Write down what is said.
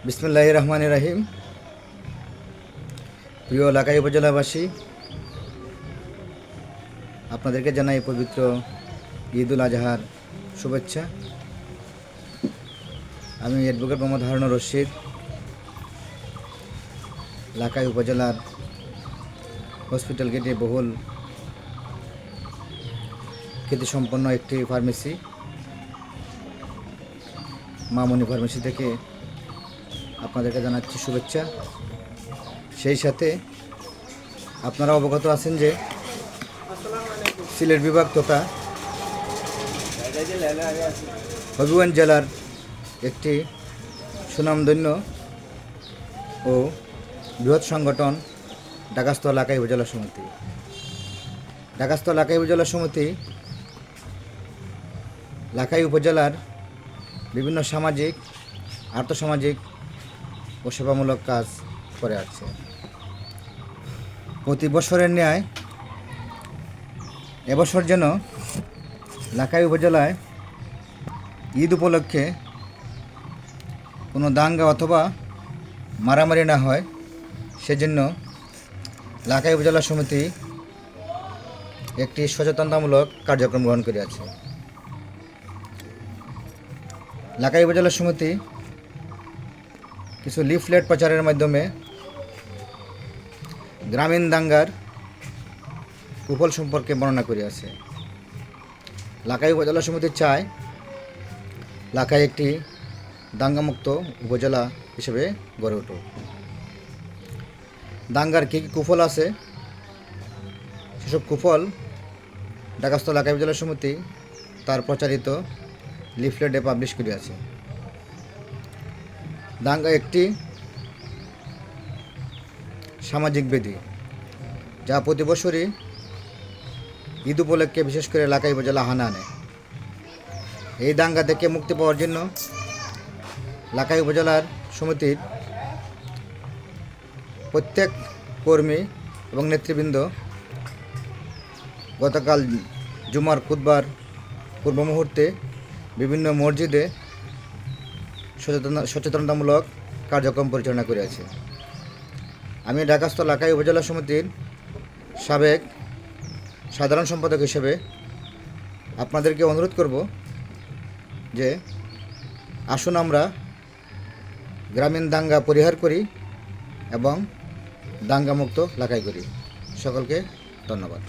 বিসমিল্লাহির রহমানির রহিম। প্রিয় লাখাই উপজেলাবাসী, আপনাদেরকে জানাই পবিত্র ঈদুল আজহার শুভেচ্ছা। আমি অ্যাডভোকেট মোহাম্মদ হারুনুর রশিদ, লাখাই উপজেলার হসপিটাল গেটে বহুল খ্যাতিসম্পন্ন একটি ফার্মেসি মামনি ফার্মেসি থেকে আপনাদেরকে জানাচ্ছি শুভেচ্ছা। সেই সাথে আপনারা অবগত আছেন যে সিলেট বিভাগ তথা হবিগঞ্জ জেলার একটি সুনামধন্য ও বৃহৎ সংগঠন ঢাকাস্থ লাখাই উপজেলা সমিতি। ঢাকাস্থ লাখাই উপজেলা সমিতি লাখাই উপজেলার বিভিন্ন সামাজিক, আর্থসামাজিক ও সেবামূলক কাজ করে আসছে। প্রতি বছরের ন্যায় এবছর যেন লাখাই উপজেলায় ঈদ উপলক্ষে কোনো দাঙ্গা অথবা মারামারি না হয়, সেজন্য লাখাই উপজেলা সমিতি একটি সচেতনতামূলক কার্যক্রম গ্রহণ করে আছে। লাখাই উপজেলা সমিতি কিছু লিফলেট প্রচারের মাধ্যমে গ্রামীণ দাঙ্গার কুফল সম্পর্কে বর্ণনা করে আছে। লাখাই উপজেলা সমিতি চায় লাখাই একটি দাঙ্গামুক্ত উপজেলা হিসেবে গড়ে উঠুক। দাঙ্গার কী কী কুফল আছে, সেসব কুফল ঢাকাস্থ লাখাই উপজেলা সমিতি তার প্রচারিত লিফলেটে পাবলিশ করে আছে। দাঙ্গা একটি সামাজিক ব্যাধি, যা প্রতি বছরই ঈদ উপলক্ষে বিশেষ করে লাখাই উপজেলা হানা আনে। এই দাঙ্গা থেকে মুক্তি পাওয়ার জন্য লাখাই উপজেলার সমিতির প্রত্যেক কর্মী এবং নেতৃবৃন্দ গতকাল জুমার খুতবার পূর্ব মুহূর্তে বিভিন্ন মসজিদে সচেতনতামূলক কার্যক্রম পরিচালনা করে আছে। আমি ঢাকাস্থ লাখাই উপজেলা সমিতির সাবেক সাধারণ সম্পাদক হিসেবে আপনাদেরকে অনুরোধ করব যে আসুন আমরা গ্রামীণ দাঙ্গা পরিহার করি এবং দাঙ্গামুক্ত লাখাই করি। সকলকে ধন্যবাদ।